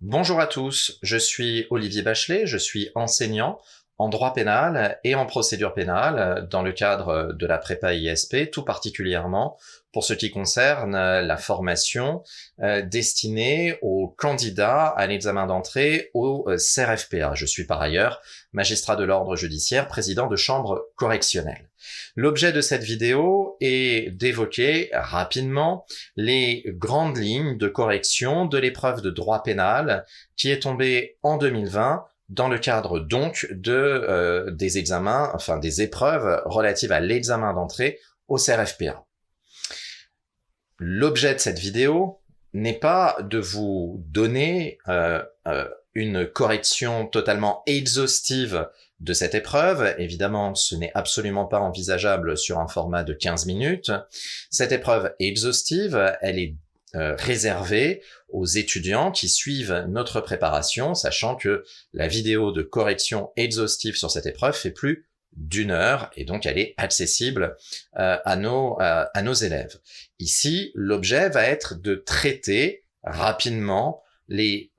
Bonjour à tous, je suis Olivier Bachelet, je suis enseignant en droit pénal et en procédure pénale dans le cadre de la prépa ISP, tout particulièrement pour ce qui concerne la formation destinée aux candidats à l'examen d'entrée au CRFPA. Je suis par ailleurs magistrat de l'ordre judiciaire, président de chambre correctionnelle. L'objet de cette vidéo est d'évoquer rapidement les grandes lignes de correction de l'épreuve de droit pénal qui est tombée en 2020 dans le cadre donc de des examens, enfin des épreuves relatives à l'examen d'entrée au CRFPA. L'objet de cette vidéo n'est pas de vous donner une correction totalement exhaustive de cette épreuve. Évidemment, ce n'est absolument pas envisageable sur un format de 15 minutes. Cette épreuve exhaustive, elle est réservée aux étudiants qui suivent notre préparation, sachant que la vidéo de correction exhaustive sur cette épreuve fait plus d'1 heure et donc elle est accessible à nos élèves. Ici, l'objet va être de traiter rapidement les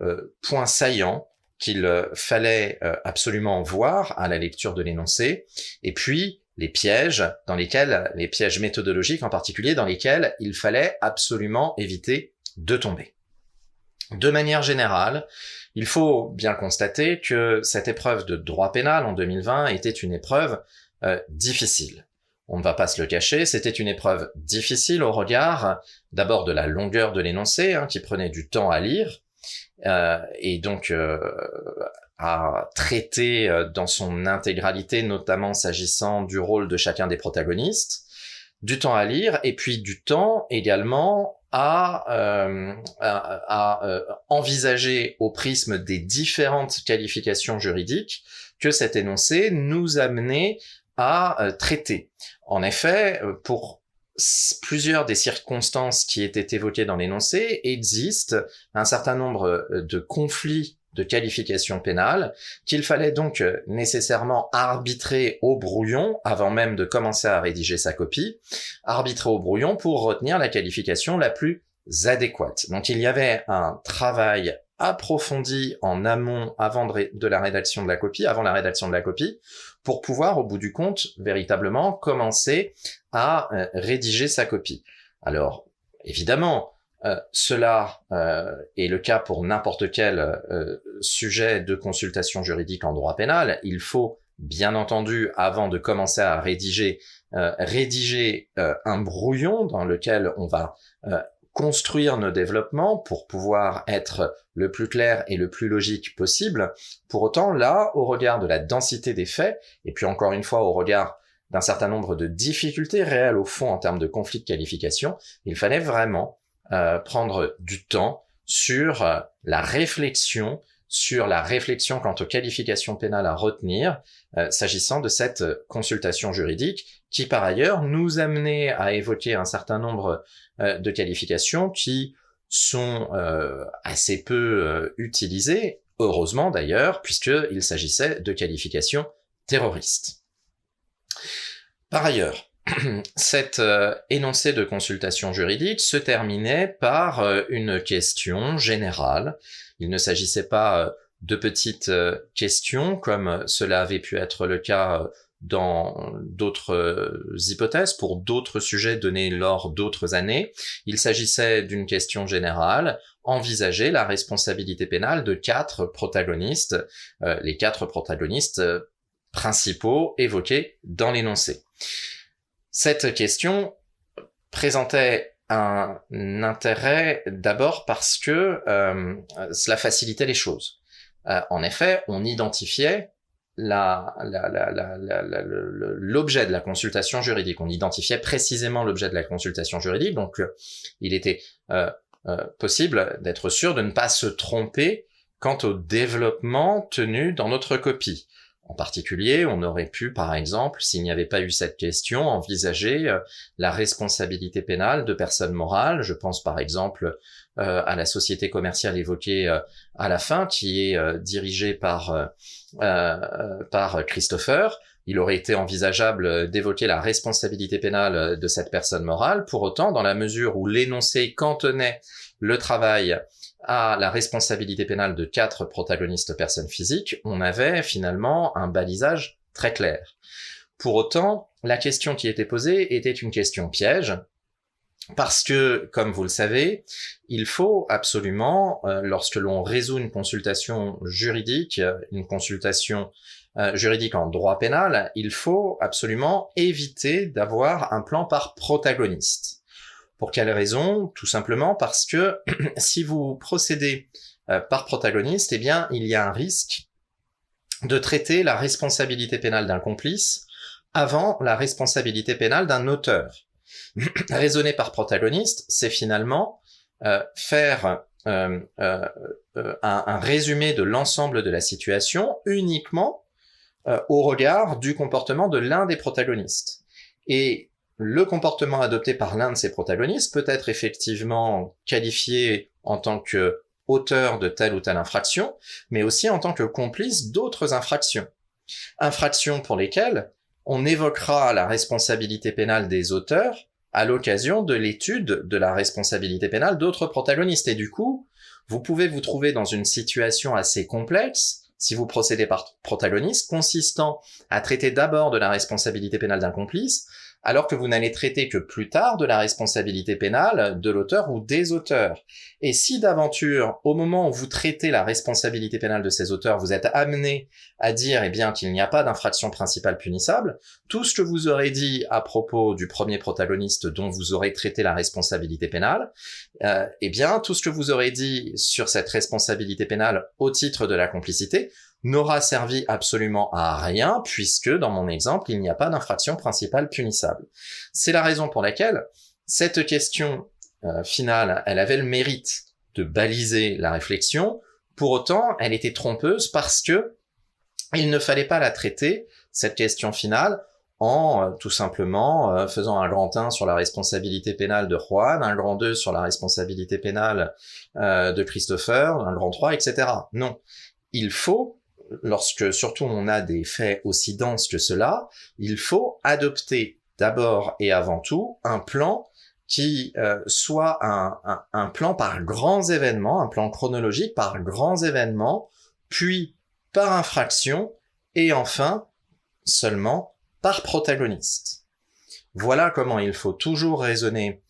points saillants qu'il fallait absolument voir à la lecture de l'énoncé, et puis les pièges les pièges méthodologiques en particulier, dans lesquels il fallait absolument éviter de tomber. De manière générale, il faut bien constater que cette épreuve de droit pénal en 2020 était une épreuve difficile. On ne va pas se le cacher, c'était une épreuve difficile au regard d'abord de la longueur de l'énoncé, qui prenait du temps à lire, et donc à traiter dans son intégralité, notamment s'agissant du rôle de chacun des protagonistes, du temps à lire, et puis du temps également à envisager au prisme des différentes qualifications juridiques que cet énoncé nous amenait à traiter. En effet, pour plusieurs des circonstances qui étaient évoquées dans l'énoncé, existe un certain nombre de conflits de qualification pénale qu'il fallait donc nécessairement arbitrer au brouillon avant même de commencer à rédiger sa copie, arbitrer au brouillon pour retenir la qualification la plus adéquate. Donc il y avait un travail approfondi en amont avant la rédaction de la copie, avant la rédaction de la copie, pour pouvoir au bout du compte véritablement commencer à rédiger sa copie. Alors évidemment, cela est le cas pour n'importe quel sujet de consultation juridique en droit pénal. Il faut bien entendu, avant de commencer à rédiger un brouillon dans lequel on va construire nos développements pour pouvoir être le plus clair et le plus logique possible. Pour autant, là, au regard de la densité des faits, et puis encore une fois au regard d'un certain nombre de difficultés réelles au fond en termes de conflits de qualification, il fallait vraiment prendre du temps sur la réflexion quant aux qualifications pénales à retenir, s'agissant de cette consultation juridique, qui par ailleurs nous amenait à évoquer un certain nombre de qualifications qui sont assez peu utilisées, heureusement d'ailleurs, puisqu'il s'agissait de qualifications terroristes. Par ailleurs, cet énoncé de consultation juridique se terminait par une question générale. Il ne s'agissait pas de petites questions comme cela avait pu être le cas dans d'autres hypothèses, pour d'autres sujets donnés lors d'autres années. Il s'agissait d'une question générale, envisager la responsabilité pénale de 4 protagonistes, les 4 protagonistes principaux évoqués dans l'énoncé. Cette question présentait un intérêt d'abord parce que cela facilitait les choses. En effet, on identifiait l'objet de la consultation juridique. On identifiait précisément l'objet de la consultation juridique, donc il était possible d'être sûr de ne pas se tromper quant au développement tenu dans notre copie. En particulier, on aurait pu, par exemple, s'il n'y avait pas eu cette question, envisager la responsabilité pénale de personnes morales. Je pense par exemple à la société commerciale évoquée à la fin, qui est dirigée par Christopher, il aurait été envisageable d'évoquer la responsabilité pénale de cette personne morale. Pour autant, dans la mesure où l'énoncé cantonnait le travail à la responsabilité pénale de 4 protagonistes personnes physiques, on avait finalement un balisage très clair. Pour autant, la question qui était posée était une question piège, parce que, comme vous le savez, il faut absolument, lorsque l'on résout une consultation juridique en droit pénal, il faut absolument éviter d'avoir un plan par protagoniste. Pour quelle raison? Tout simplement parce que si vous procédez par protagoniste, eh bien, il y a un risque de traiter la responsabilité pénale d'un complice avant la responsabilité pénale d'un auteur. Raisonner par protagoniste, c'est finalement faire un résumé de l'ensemble de la situation uniquement au regard du comportement de l'un des protagonistes. Et le comportement adopté par l'un de ces protagonistes peut être effectivement qualifié en tant que auteur de telle ou telle infraction, mais aussi en tant que complice d'autres infractions. Infractions pour lesquelles on évoquera la responsabilité pénale des auteurs à l'occasion de l'étude de la responsabilité pénale d'autres protagonistes. Et du coup, vous pouvez vous trouver dans une situation assez complexe si vous procédez par protagoniste, consistant à traiter d'abord de la responsabilité pénale d'un complice, alors que vous n'allez traiter que plus tard de la responsabilité pénale de l'auteur ou des auteurs. Et si d'aventure, au moment où vous traitez la responsabilité pénale de ces auteurs, vous êtes amené à dire eh bien qu'il n'y a pas d'infraction principale punissable, tout ce que vous aurez dit à propos du premier protagoniste dont vous aurez traité la responsabilité pénale, eh bien tout ce que vous aurez dit sur cette responsabilité pénale au titre de la complicité n'aura servi absolument à rien, puisque, dans mon exemple, il n'y a pas d'infraction principale punissable. C'est la raison pour laquelle cette question finale, elle avait le mérite de baliser la réflexion. Pour autant, elle était trompeuse parce que il ne fallait pas la traiter, cette question finale, en tout simplement faisant un grand 1 sur la responsabilité pénale de Juan, un grand 2 sur la responsabilité pénale de Christopher, un grand 3, etc. Non. Il faut, lorsque surtout on a des faits aussi denses que cela, il faut adopter d'abord et avant tout un plan qui soit un plan par grands événements, un plan chronologique par grands événements, puis par infraction, et enfin seulement par protagoniste. Voilà comment il faut toujours raisonner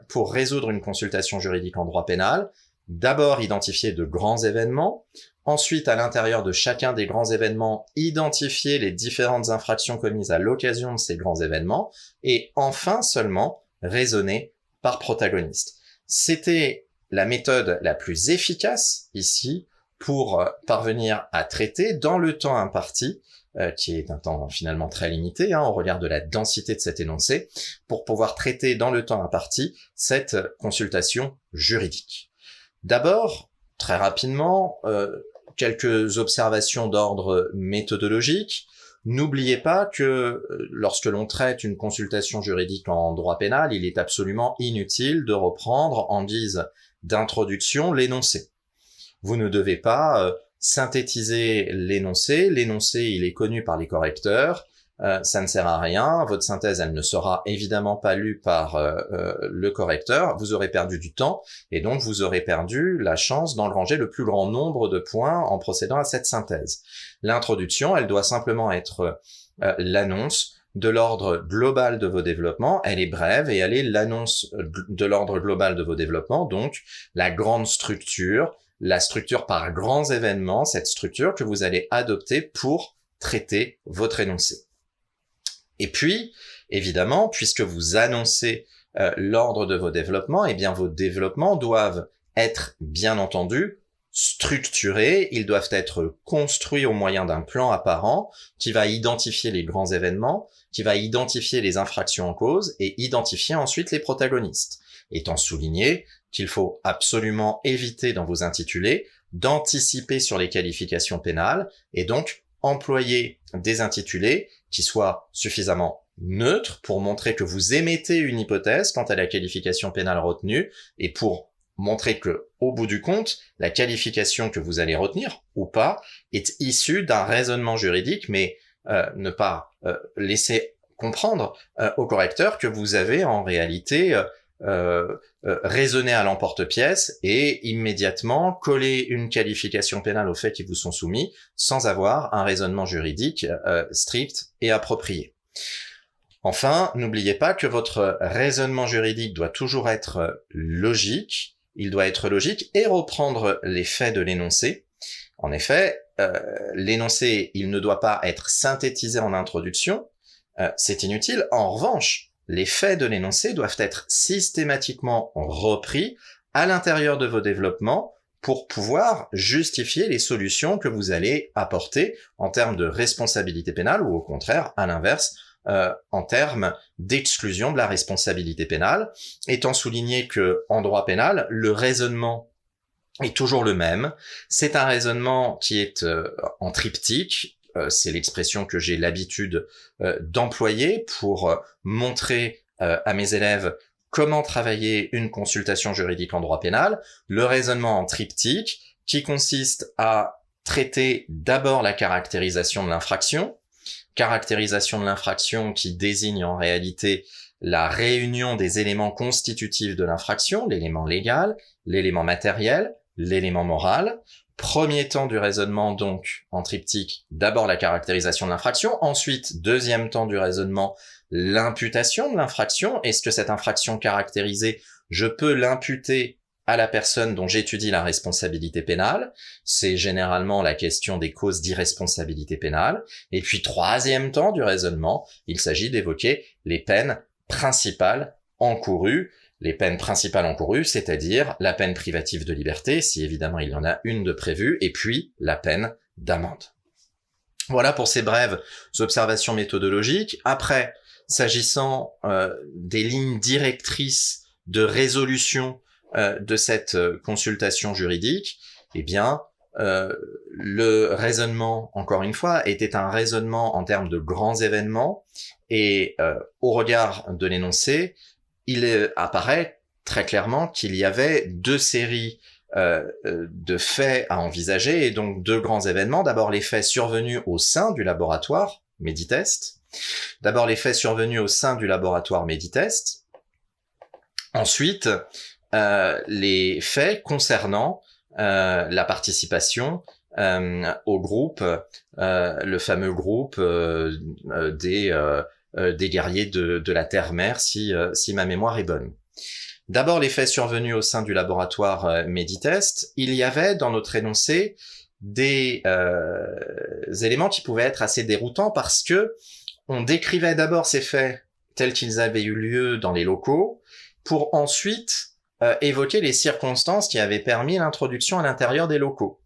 pour résoudre une consultation juridique en droit pénal. D'abord identifier de grands événements, ensuite à l'intérieur de chacun des grands événements, identifier les différentes infractions commises à l'occasion de ces grands événements, et enfin seulement raisonner par protagoniste. C'était la méthode la plus efficace ici pour parvenir à traiter dans le temps imparti, qui est un temps finalement très limité, au regard de la densité de cet énoncé, pour pouvoir traiter dans le temps imparti cette consultation juridique. D'abord, très rapidement, quelques observations d'ordre méthodologique. N'oubliez pas que lorsque l'on traite une consultation juridique en droit pénal, il est absolument inutile de reprendre en guise d'introduction l'énoncé. Vous ne devez pas synthétiser l'énoncé. L'énoncé, il est connu par les correcteurs. Ça ne sert à rien. Votre synthèse, elle ne sera évidemment pas lue par le correcteur. Vous aurez perdu du temps et donc vous aurez perdu la chance d'engranger le plus grand nombre de points en procédant à cette synthèse. L'introduction, elle doit simplement être l'annonce de l'ordre global de vos développements. Elle est brève et elle est l'annonce de l'ordre global de vos développements, donc la grande structure, la structure par grands événements, cette structure que vous allez adopter pour traiter votre énoncé. Et puis, évidemment, puisque vous annoncez l'ordre de vos développements, eh bien vos développements doivent être, bien entendu, structurés, ils doivent être construits au moyen d'un plan apparent qui va identifier les grands événements, qui va identifier les infractions en cause et identifier ensuite les protagonistes. Étant souligné qu'il faut absolument éviter dans vos intitulés d'anticiper sur les qualifications pénales et donc employer des intitulés qui soient suffisamment neutres pour montrer que vous émettez une hypothèse quant à la qualification pénale retenue et pour montrer que, au bout du compte, la qualification que vous allez retenir ou pas est issue d'un raisonnement juridique, mais ne pas laisser comprendre au correcteur que vous avez en réalité raisonné à l'emporte-pièce et immédiatement coller une qualification pénale aux faits qui vous sont soumis sans avoir un raisonnement juridique strict et approprié. Enfin, n'oubliez pas que votre raisonnement juridique doit toujours être logique, il doit être logique et reprendre les faits de l'énoncé. En effet, l'énoncé, il ne doit pas être synthétisé en introduction, c'est inutile. En revanche, les faits de l'énoncé doivent être systématiquement repris à l'intérieur de vos développements pour pouvoir justifier les solutions que vous allez apporter en termes de responsabilité pénale ou au contraire, à l'inverse, en termes d'exclusion de la responsabilité pénale, étant souligné que en droit pénal, le raisonnement est toujours le même. C'est un raisonnement qui est en triptyque. C'est l'expression que j'ai l'habitude d'employer pour montrer à mes élèves comment travailler une consultation juridique en droit pénal. Le raisonnement en triptyque qui consiste à traiter d'abord la caractérisation de l'infraction qui désigne en réalité la réunion des éléments constitutifs de l'infraction, l'élément légal, l'élément matériel, l'élément moral. Premier temps du raisonnement, donc, en triptyque, d'abord la caractérisation de l'infraction, ensuite, deuxième temps du raisonnement, l'imputation de l'infraction. Est-ce que cette infraction caractérisée, je peux l'imputer à la personne dont j'étudie la responsabilité pénale? C'est généralement la question des causes d'irresponsabilité pénale. Et puis, troisième temps du raisonnement, il s'agit d'évoquer les peines principales encourues, c'est-à-dire la peine privative de liberté, si évidemment il y en a une de prévue, et puis la peine d'amende. Voilà pour ces brèves observations méthodologiques. Après, s'agissant des lignes directrices de résolution de cette consultation juridique, eh bien, le raisonnement, encore une fois, était un raisonnement en termes de grands événements, et au regard de l'énoncé, il apparaît très clairement qu'il y avait deux séries de faits à envisager, et donc deux grands événements. D'abord, les faits survenus au sein du laboratoire Meditest. Ensuite, les faits concernant la participation au groupe, le fameux groupe des guerriers de la Terre-Mère, si ma mémoire est bonne. D'abord, les faits survenus au sein du laboratoire Meditest. Il y avait dans notre énoncé des éléments qui pouvaient être assez déroutants parce que on décrivait d'abord ces faits tels qu'ils avaient eu lieu dans les locaux pour ensuite évoquer les circonstances qui avaient permis l'introduction à l'intérieur des locaux.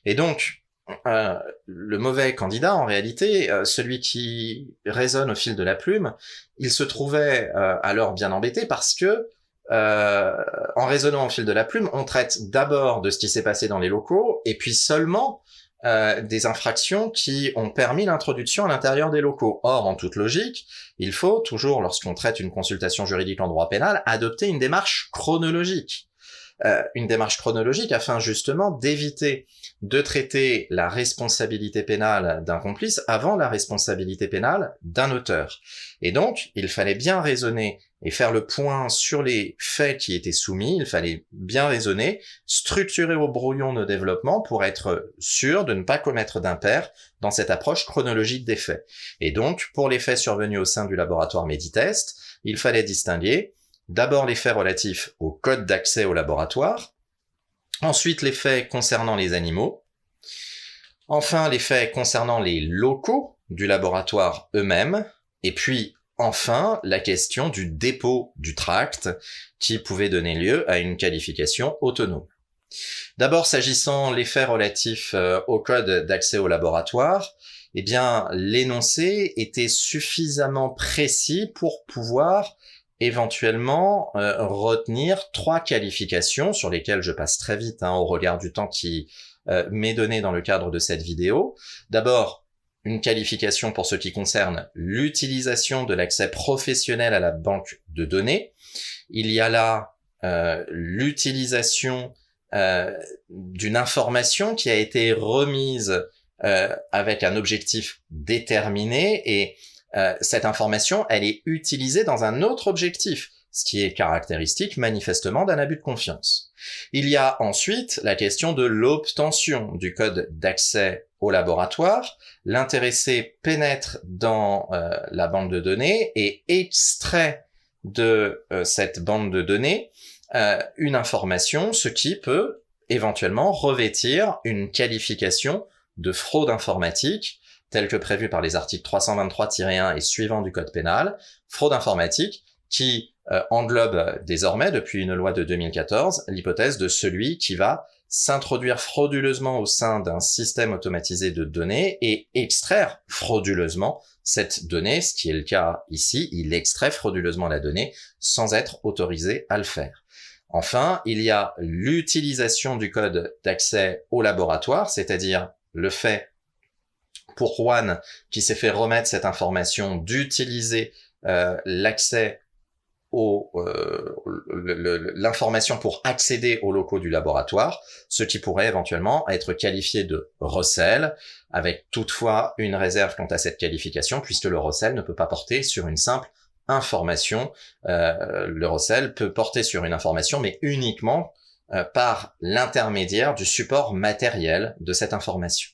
Et donc, le mauvais candidat, en réalité, celui qui raisonne au fil de la plume, il se trouvait alors bien embêté parce que, en raisonnant au fil de la plume, on traite d'abord de ce qui s'est passé dans les locaux, et puis seulement des infractions qui ont permis l'introduction à l'intérieur des locaux. Or, en toute logique, il faut toujours, lorsqu'on traite une consultation juridique en droit pénal, adopter une démarche chronologique. Afin justement d'éviter de traiter la responsabilité pénale d'un complice avant la responsabilité pénale d'un auteur. Et donc, il fallait bien raisonner et faire le point sur les faits qui étaient soumis, il fallait bien raisonner, structurer au brouillon nos développements pour être sûr de ne pas commettre d'impair dans cette approche chronologique des faits. Et donc, pour les faits survenus au sein du laboratoire Meditest, il fallait distinguer d'abord les faits relatifs au code d'accès au laboratoire, ensuite les faits concernant les animaux, enfin les faits concernant les locaux du laboratoire eux-mêmes, et puis enfin la question du dépôt du tract qui pouvait donner lieu à une qualification autonome. D'abord, s'agissant des faits relatifs au code d'accès au laboratoire, eh bien l'énoncé était suffisamment précis pour pouvoir éventuellement retenir trois qualifications sur lesquelles je passe très vite au regard du temps qui m'est donné dans le cadre de cette vidéo. D'abord, une qualification pour ce qui concerne l'utilisation de l'accès professionnel à la banque de données. Il y a là l'utilisation d'une information qui a été remise avec un objectif déterminé et cette information, elle est utilisée dans un autre objectif, ce qui est caractéristique manifestement d'un abus de confiance. Il y a ensuite la question de l'obtention du code d'accès au laboratoire. L'intéressé pénètre dans la bande de données et extrait de cette bande de données une information, ce qui peut éventuellement revêtir une qualification de fraude informatique, telle que prévue par les articles 323-1 et suivants du Code pénal, fraude informatique qui englobe désormais, depuis une loi de 2014, l'hypothèse de celui qui va s'introduire frauduleusement au sein d'un système automatisé de données et extraire frauduleusement cette donnée, ce qui est le cas ici, il extrait frauduleusement la donnée sans être autorisé à le faire. Enfin, il y a l'utilisation du code d'accès au laboratoire, c'est-à-dire le fait pour Juan, qui s'est fait remettre cette information, d'utiliser l'accès l'information pour accéder aux locaux du laboratoire, ce qui pourrait éventuellement être qualifié de recel, avec toutefois une réserve quant à cette qualification, puisque le recel ne peut pas porter sur une simple information. Le recel peut porter sur une information, mais uniquement par l'intermédiaire du support matériel de cette information.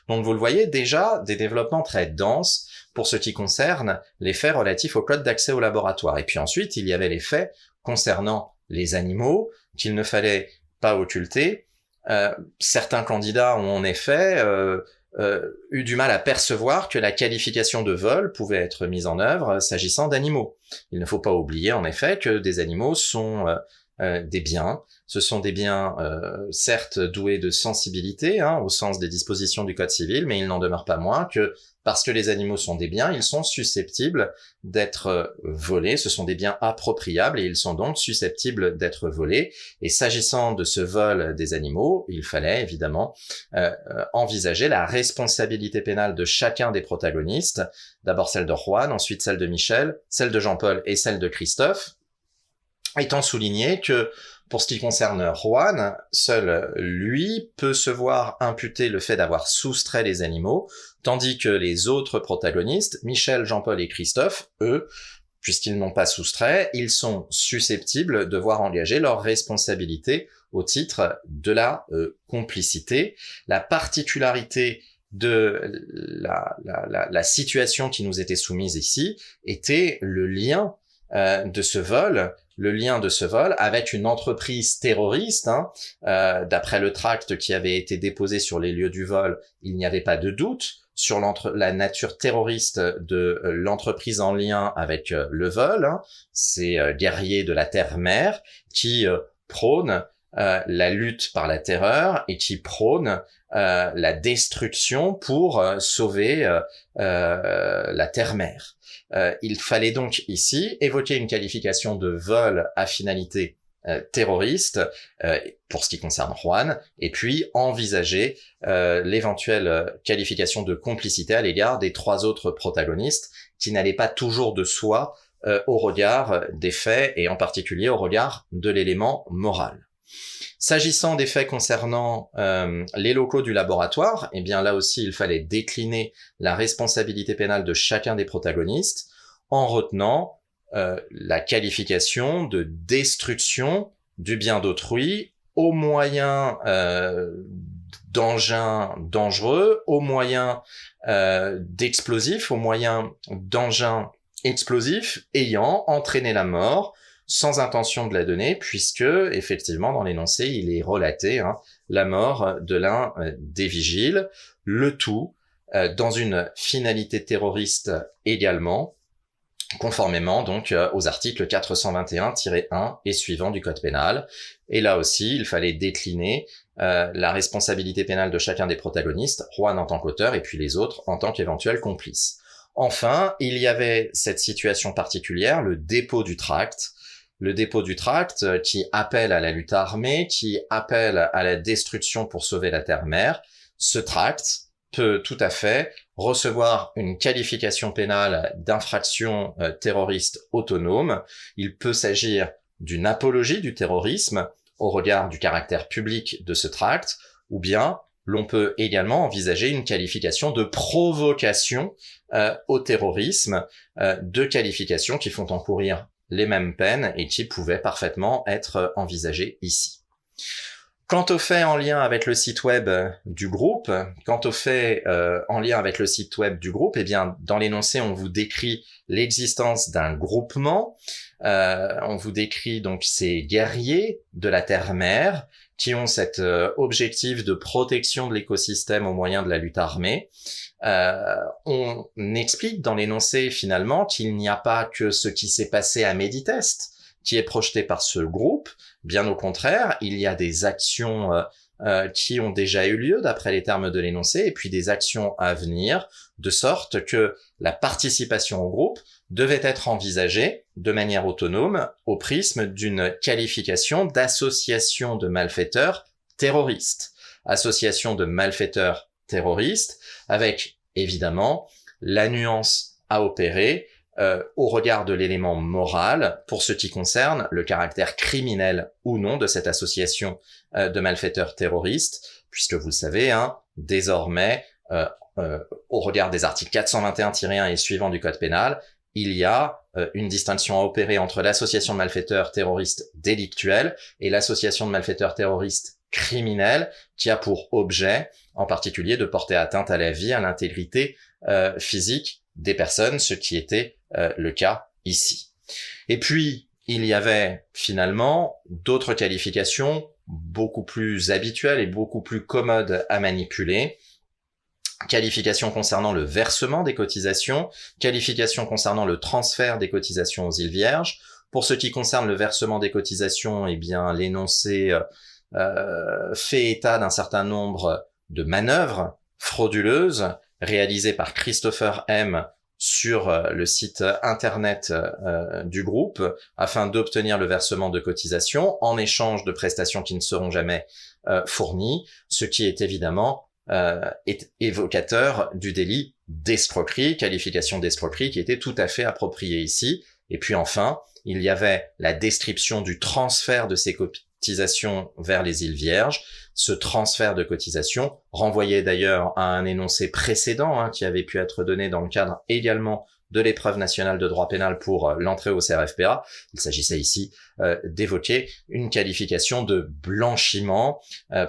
Donc vous le voyez déjà, des développements très denses pour ce qui concerne les faits relatifs au code d'accès au laboratoire. Et puis ensuite, il y avait les faits concernant les animaux qu'il ne fallait pas occulter. Certains candidats ont en effet eu du mal à percevoir que la qualification de vol pouvait être mise en œuvre s'agissant d'animaux. Il ne faut pas oublier en effet que des animaux sont des biens. Ce sont des biens certes doués de sensibilité, au sens des dispositions du Code civil, mais il n'en demeure pas moins que parce que les animaux sont des biens, ils sont susceptibles d'être volés. Ce sont des biens appropriables et ils sont donc susceptibles d'être volés. Et s'agissant de ce vol des animaux, il fallait évidemment envisager la responsabilité pénale de chacun des protagonistes. D'abord celle de Juan, ensuite celle de Michel, celle de Jean-Paul et celle de Christophe. Étant souligné que pour ce qui concerne Juan, seul lui peut se voir imputer le fait d'avoir soustrait les animaux, tandis que les autres protagonistes, Michel, Jean-Paul et Christophe, eux, puisqu'ils n'ont pas soustrait, ils sont susceptibles de voir engager leur responsabilité au titre de la complicité. La particularité de la situation qui nous était soumise ici était le lien de ce vol, avec une entreprise terroriste. D'après le tract qui avait été déposé sur les lieux du vol, il n'y avait pas de doute sur la nature terroriste de l'entreprise en lien avec le vol. Ces guerriers de la terre-mer qui prônent la lutte par la terreur et qui prônent la destruction pour sauver la terre-mer. Il fallait donc ici évoquer une qualification de vol à finalité terroriste pour ce qui concerne Juan, et puis envisager l'éventuelle qualification de complicité à l'égard des trois autres protagonistes qui n'allaient pas toujours de soi au regard des faits et en particulier au regard de l'élément moral. S'agissant des faits concernant les locaux du laboratoire, eh bien là aussi il fallait décliner la responsabilité pénale de chacun des protagonistes en retenant la qualification de destruction du bien d'autrui au moyen d'engins dangereux, au moyen d'explosifs, au moyen d'engins explosifs ayant entraîné la mort sans intention de la donner, puisque, effectivement, dans l'énoncé, il est relaté la mort de l'un des vigiles, le tout dans une finalité terroriste également, conformément donc aux articles 421-1 et suivants du Code pénal. Et là aussi, il fallait décliner la responsabilité pénale de chacun des protagonistes, Juan en tant qu'auteur et puis les autres en tant qu'éventuels complices. Enfin, il y avait cette situation particulière, le dépôt du tract. Le dépôt du tract qui appelle à la lutte armée, qui appelle à la destruction pour sauver la terre-mer. Ce tract peut tout à fait recevoir une qualification pénale d'infraction terroriste autonome. Il peut s'agir d'une apologie du terrorisme au regard du caractère public de ce tract, ou bien l'on peut également envisager une qualification de provocation au terrorisme, deux qualifications qui font encourir les mêmes peines et qui pouvaient parfaitement être envisagées ici. Quant aux faits en lien avec le site web du groupe, eh bien, dans l'énoncé, on vous décrit l'existence d'un groupement. On vous décrit donc ces guerriers de la terre-mer qui ont cet objectif de protection de l'écosystème au moyen de la lutte armée. On explique dans l'énoncé finalement qu'il n'y a pas que ce qui s'est passé à Méditest qui est projeté par ce groupe. Bien au contraire, il y a des actions qui ont déjà eu lieu d'après les termes de l'énoncé, et puis des actions à venir, de sorte que la participation au groupe devait être envisagée de manière autonome au prisme d'une qualification d'association de malfaiteurs terroristes. Association de malfaiteurs terroristes, avec évidemment la nuance à opérer au regard de l'élément moral pour ce qui concerne le caractère criminel ou non de cette association de malfaiteurs terroristes, puisque vous le savez, désormais, au regard des articles 421-1 et suivants du Code pénal, il y a une distinction à opérer entre l'association de malfaiteurs terroristes délictuels et l'association de malfaiteurs terroristes criminels qui a pour objet, en particulier, de porter atteinte à la vie, à l'intégrité physique des personnes, ce qui était le cas ici. Et puis, il y avait finalement d'autres qualifications beaucoup plus habituelles et beaucoup plus commodes à manipuler. Qualification concernant le versement des cotisations, qualification concernant le transfert des cotisations aux îles Vierges. Pour ce qui concerne le versement des cotisations, eh bien, l'énoncé fait état d'un certain nombre de manœuvres frauduleuses réalisées par Christopher M. sur le site internet du groupe afin d'obtenir le versement de cotisations en échange de prestations qui ne seront jamais fournies, ce qui est évidemment est évocateur du délit d'escroquerie, qualification d'escroquerie qui était tout à fait appropriée ici. Et puis enfin, il y avait la description du transfert de ces cotisations vers les îles Vierges. Ce transfert de cotisations renvoyait d'ailleurs à un énoncé précédent qui avait pu être donné dans le cadre également de l'épreuve nationale de droit pénal pour l'entrée au CRFPA. Il s'agissait ici d'évoquer une qualification de blanchiment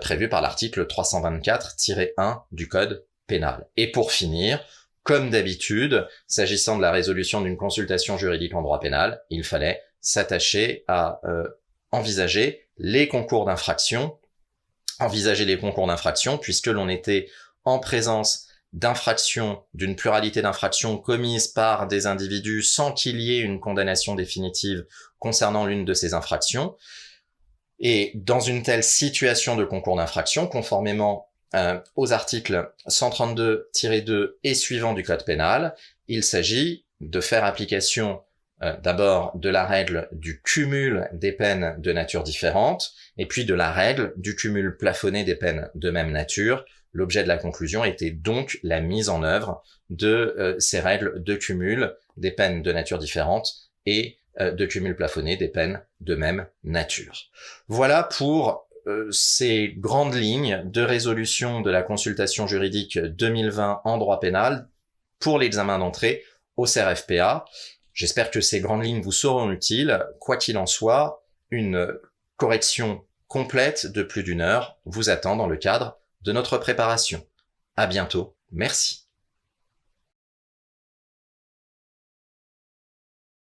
prévue par l'article 324-1 du Code pénal. Et pour finir, comme d'habitude, s'agissant de la résolution d'une consultation juridique en droit pénal, il fallait s'attacher à envisager les concours d'infraction, puisque l'on était en présence d'infractions, d'une pluralité d'infractions commises par des individus sans qu'il y ait une condamnation définitive concernant l'une de ces infractions. Et dans une telle situation de concours d'infraction, conformément aux articles 132-2 et suivants du Code pénal, il s'agit de faire application d'abord de la règle du cumul des peines de nature différente, et puis de la règle du cumul plafonné des peines de même nature. L'objet de la conclusion était donc la mise en œuvre de ces règles de cumul des peines de nature différente et de cumul plafonné des peines de même nature. Voilà pour ces grandes lignes de résolution de la consultation juridique 2020 en droit pénal pour l'examen d'entrée au CRFPA. J'espère que ces grandes lignes vous seront utiles. Quoi qu'il en soit, une correction complète de plus d'1 heure vous attend dans le cadre de notre préparation. À bientôt. Merci.